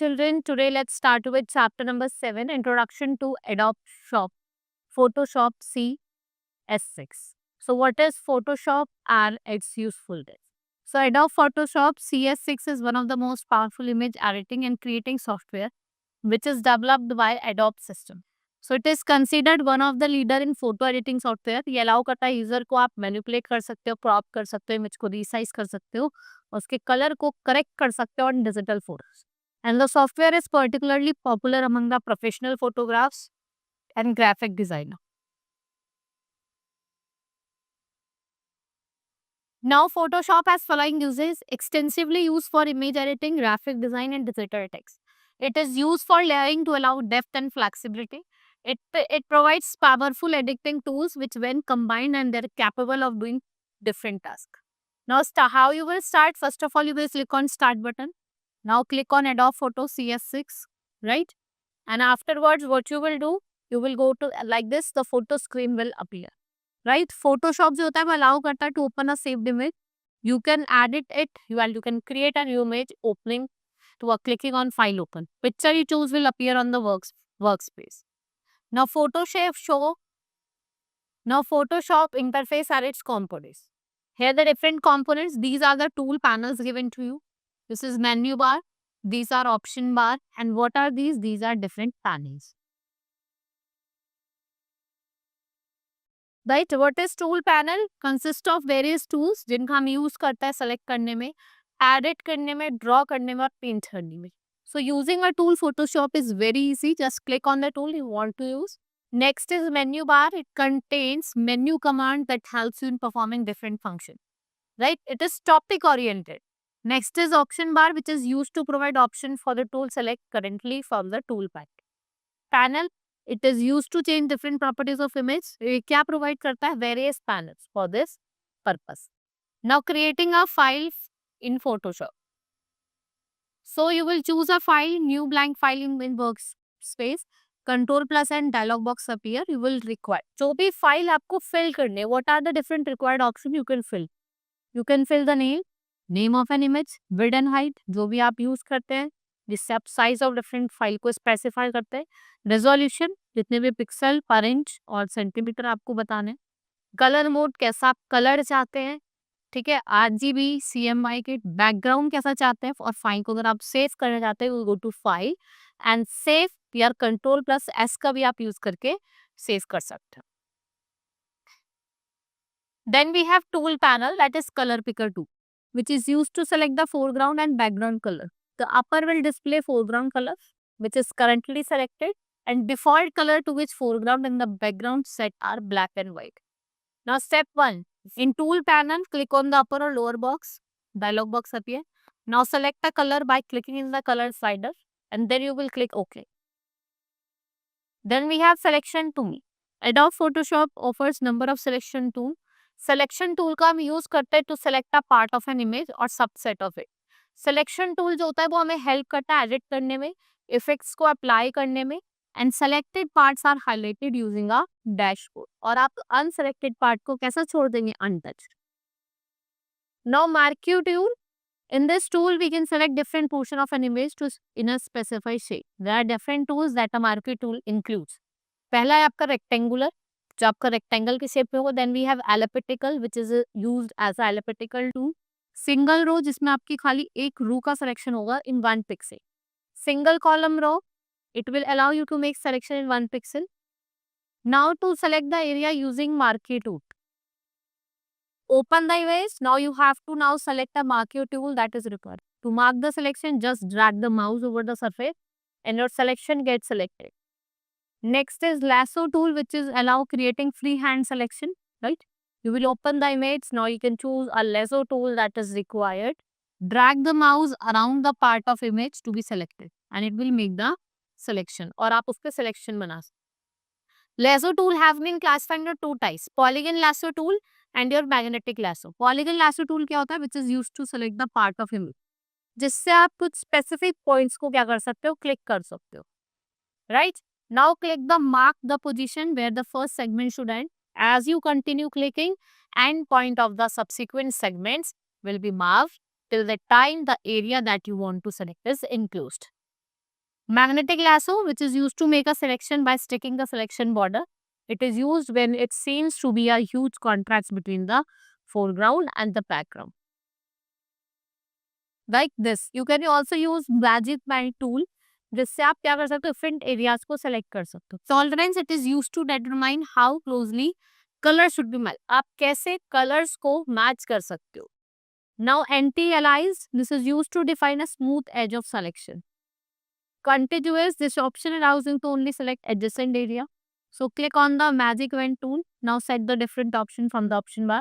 children. Today let's start with chapter number 7, Introduction to Adobe Photoshop CS6. So what is Photoshop and its usefulness? So Adobe Photoshop CS6 is one of the most powerful image editing and creating software which is developed by Adobe system. So it is considered one of the leader in photo editing software. ये allow करता है user को आप manipulate कर सकते हो, crop कर सकते हो, इमेज को रिसाइज कर सकते हो, उसके कलर को करेक्ट कर सकते हो on digital photos. And the software is particularly popular among the professional photographs and graphic designer. Now, Photoshop has following uses: extensively used for image editing, graphic design, and digital text. It is used for layering to allow depth and flexibility. It provides powerful editing tools which, when combined, and they're capable of doing different tasks. Now, how you will start? First of all, you will click on Start button. Now, click on Adobe Photo CS6, right? And afterwards, what you will do? You will go to like this. The photo screen will appear. Right. Photoshop जो होता है वो allow करता है to open a saved image. You can edit it, you can create a new image opening to clicking on file open. Picture you choose will appear on the workspace. Now Photoshop interface are its components. Here the different components. These are the tool panels given to you. This is menu bar. These are option bar. And what are these? These are different panels. Right. What is tool panel? Consist of various tools जिनका हम use करते हैं select करने में, edit करने में, draw करने में और पेंट करने में. So using a tool Photoshop is very easy. Just click on the tool you want to use. Next is menu bar. It contains menu command that helps you in performing different functions. Right? It is topic oriented. Next is option bar, which is used to provide option for the tool select currently from the tool panel. It is used to change different properties of image. ये क्या provide करता है? Various panels for this purpose. Now creating a file in Photoshop. So you will choose a file, new blank file in workspace. Control plus and dialog box appear. You will require जो भी file आपको fill करने. What are the different required options you can fill? You can fill the name of an image, width and height जो भी आप use करते हैं, जिससे आप साइज ऑफ डिफरेंट फाइल को स्पेसिफाई करते हैं. रेजोल्यूशन जितने भी पिक्सल पर इंच और सेंटीमीटर आपको बताने. कलर मोड कैसा आप कलर चाहते हैं, ठीक है. RGB, CMY के बैकग्राउंड कैसा चाहते हैं. और फाइल को अगर आप सेव करना चाहते हैं go to file and save या कंट्रोल प्लस S का भी आप यूज करके सेव कर सकते हैं. Then we have tool panel, that is color picker 2, which is used to select the foreground and background color. The upper will display foreground color, which is currently selected, and default color to which foreground and the background set are black and white. Now step 1. In tool panel, click on the upper or lower box. Dialog box appear. Now select a color by clicking in the color slider, and then you will click OK. Then we have selection tool. Adobe Photoshop offers number of selection tool. Selection tool का हम use करते हैं to select a part of an image और subset of it. Selection tool जो होता है वो हमें हेल्प करता है एडिट करने में, इफेक्ट्स को अप्लाई करने में, and selected parts are highlighted using a dashboard. और आप अनसेलेक्टेड पार्ट को कैसा छोड़ देंगे? Untouched. Now marquee tool. In this tool, we can select different portion of an image to in a specified shape. There are different tools that a marquee tool includes. पहला है आपका rectangular, जो आपका rectangle के shape में होगा. Then we have elliptical, which is used as a elliptical tool. Single row, जिसमें आपकी खाली एक row का selection होगा in 1 pixel. Single column row, it will allow you to make selection in 1 pixel. Now to select the area using marquee tool. Open the image. Now you have to now select a marquee tool that is required. To mark the selection, just drag the mouse over the surface and your selection gets selected. Next is lasso tool, which is allow creating freehand selection, right? You will open the image. Now you can choose a lasso tool that is required. Drag the mouse around the part of image to be selected and it will make the selection. और आप उसके selection बना सकते. Lasso tool have been classified into 2 types: polygon lasso tool and your magnetic lasso. Polygon lasso tool क्या होता है? Which is used to select the part of image. जिससे आप कुछ specific points को क्या कर सकते हो? Click कर सकते हो. Right? Now click the mark the position where the first segment should end. As you continue clicking, end point of the subsequent segments will be marked till the time the area that you want to select is enclosed. Magnetic lasso, which is used to make a selection by sticking the selection border. It is used when it seems to be a huge contrast between the foreground and the background. Like this. You can also use magic band tool, जिससे आप क्या कर सकते हो, different areas को select कर सकते हो. Tolerance it is use to determine how closely colour should be match. आप कैसे कलर्स को मैच कर सकते हो. Now anti alias, this is use to define a smooth edge of selection. Contiguous, this option allows you to only select adjacent area. So click on the magic wand tool. Now set the different option from the option bar.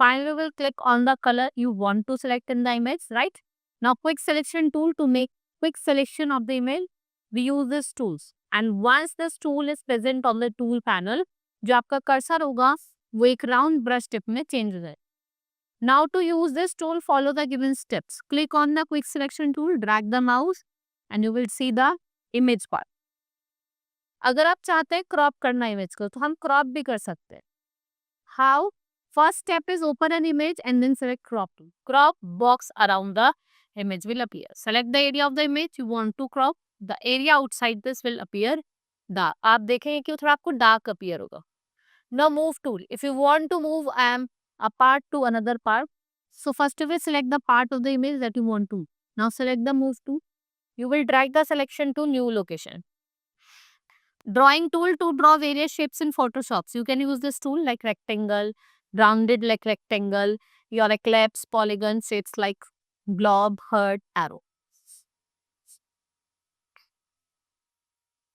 Finally, we'll click on the color you want to select in the image, right? Now quick selection tool, to make quick selection of the image, we use these tools. And once this tool is present on the tool panel, जो आपका cursor होगा वो एक round brush tip में change हो जाए. Now to use this tool, follow the given steps. Click on the quick selection tool, drag the mouse and you will see the image part. अगर आप चाहते हैं क्रॉप करना इमेज को, तो हम क्रॉप भी कर सकते हैं. How? First step is open an image and then select crop tool. Crop box around the image will appear. Select the area of the image you want to crop. The area outside this will appear dark. आप देखेंगे कि थोड़ा आपको dark appear होगा. Now move tool. If you want to move a part to another part, so first you will select the part of the image that you want to. Now select the move tool. You will drag the selection to new location. Drawing tool, to draw various shapes in Photoshop. So you can use this tool like rectangle, rounded like rectangle, your eclipse, polygon, shapes like blob, heart, arrow.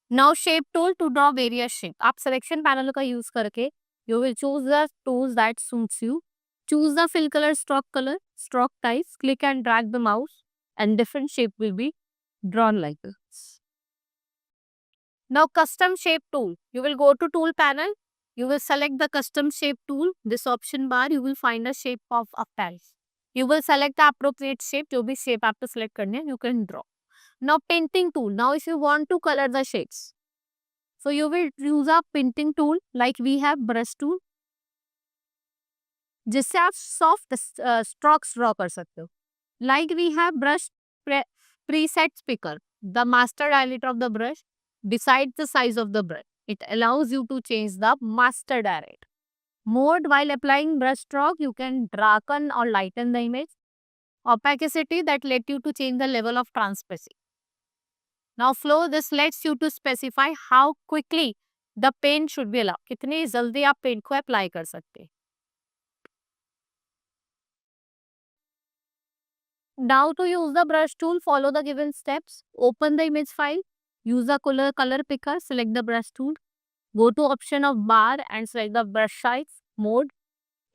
Now shape tool, to draw various shapes. आप selection panel का use करके you will choose the tools that suits you. Choose the fill color, stroke types, click and drag the mouse and different shape will be drawn like this. Now custom shape tool. You will go to tool panel. You will select the custom shape tool. This option bar you will find a shape of a tiles. You will select the appropriate shape. जो भी shape आपको select करनी है, you can draw. Now painting tool. Now if you want to color the shades, so you will use a painting tool like we have brush tool, जिससे आप soft strokes draw कर सकते हो. Like we have brush preset picker. The master diameter of the brush decides the size of the brush. It allows you to change the master diameter. Mode, while applying brush stroke, you can darken or lighten the image. Opacity, that let you to change the level of transparency. Now flow, this lets you to specify how quickly the paint should be allowed. कितनी जल्दी आप paint को apply कर सकते हैं. Now to use the brush tool, follow the given steps. Open the image file. Use the color picker. Select the brush tool. Go to option of bar and select the brush size, mode,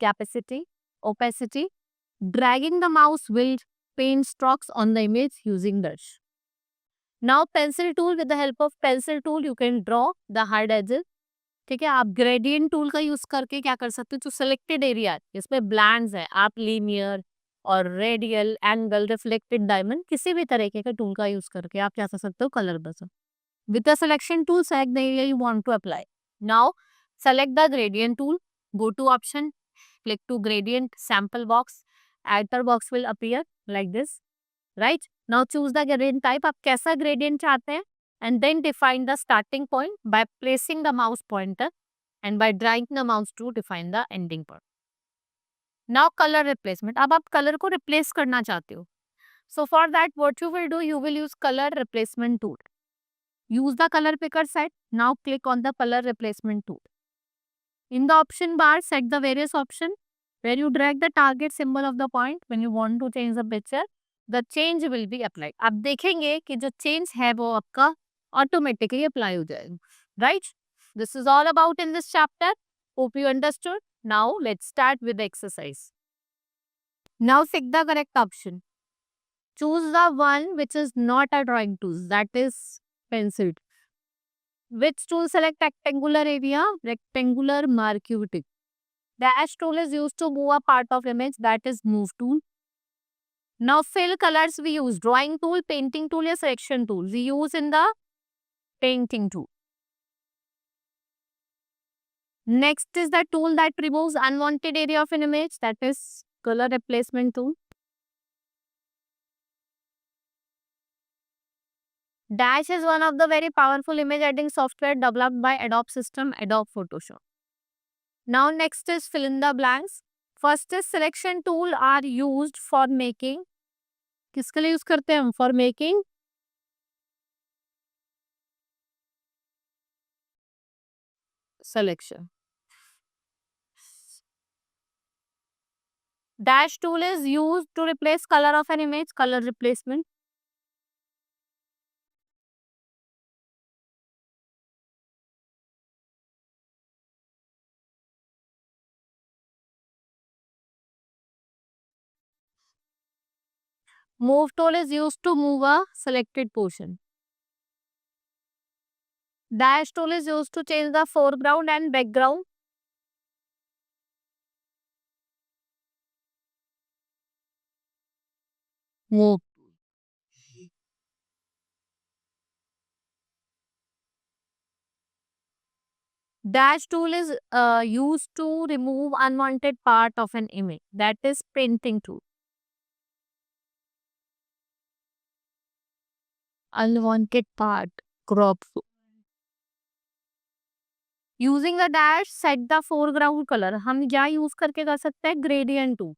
capacity, opacity. Dragging the mouse will paint strokes on the image using brush. Now pencil tool, with the help of pencil tool you can draw the hard edges. ठीक है, आप gradient tool का use करके क्या कर सकते हो, जो सिलेक्टेड एरिया इसमें ब्लैंड्स है, आप लीनियर और रेडियल, एंगल, रिफ्लेक्टेड डायमंड, किसी भी तरीके के टूल का यूज करके आप क्या कर सकते हो, कलर बदल. With the selection tool, select the area you want to apply. Now, select the gradient tool. Go to option, click to gradient sample box. Outer box will appear like this, right? Now, choose the gradient type. आप कैसा gradient चाहते हैं? And then define the starting point by placing the mouse pointer and by dragging the mouse to define the ending point. Now, color replacement. अब आप color को replace करना चाहते हो. So, for that, what you will do, you will use color replacement tool. Use the color picker set. Now click on the color replacement tool. In the option bar, set the various option where you drag the target symbol of the point when you want to change the picture. The change will be applied. आप देखेंगे कि जो change है वो आपका automatically apply हो जाएगा. Right? This is all about in this chapter. Hope you understood. Now let's start with the exercise. Now pick the correct option. Choose the one which is not a drawing tool, that is pencil. Which tool select rectangular area? Rectangular marquee tick. Dash tool is used to move a part of image, that is move tool. Now fill colors we use. Drawing tool, painting tool या selection tool. We use in the painting tool. Next is the tool that removes unwanted area of an image, that is color replacement tool. Dash is one of the very powerful image editing software developed by Adobe system, Adobe Photoshop. Now next is fill in the blanks. First is selection tool are used for making. किसके लिए use करते हैं हम? For making selection. Dash tool is used to replace color of an image, color replacement. Move tool is used to move a selected portion. Dash tool is used to change the foreground and background. Move. Dash tool is used to remove unwanted part of an image. That is painting tool. Unwanted part, crop. Using the dash, set the foreground color. हम क्या use करके कर सकते हैं? Gradient tool.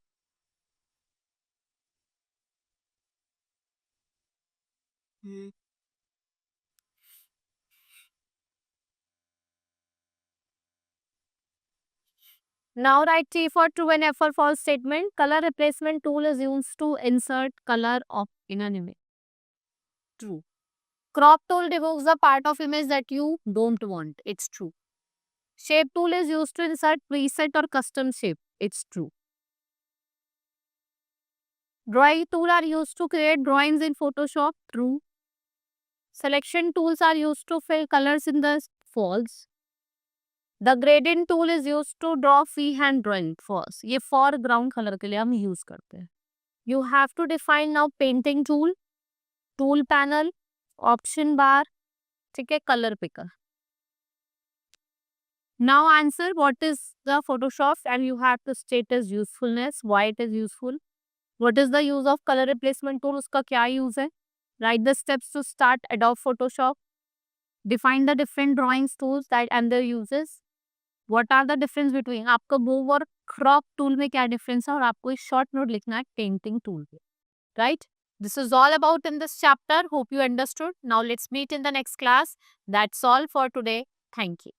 Now write T for true and F for false statement. Color replacement tool is used to insert color of in an image. True. Crop tool removes the part of image that you don't want. It's true. Shape tool is used to insert preset or custom shape. It's true. Drawing tool are used to create drawings in Photoshop. True. Selection tools are used to fill colors in the false. The gradient tool is used to draw freehand drawing. False. ये foreground color के लिए हम use करते हैं. You have to define now painting tool, tool panel, option bar, ठीक है, color picker. Now answer what is the Photoshop and you have to state its usefulness, why it is useful. What is the use of color replacement tool? उसका क्या use है? Write the steps to start Adobe Photoshop. Define the different drawings tools that and their uses. What are the difference between आपको move और crop tool में क्या difference है और आपको एक short note लिखना है painting tool पे. Right? This is all about in this chapter. Hope you understood. Now let's meet in the next class. That's all for today. Thank you.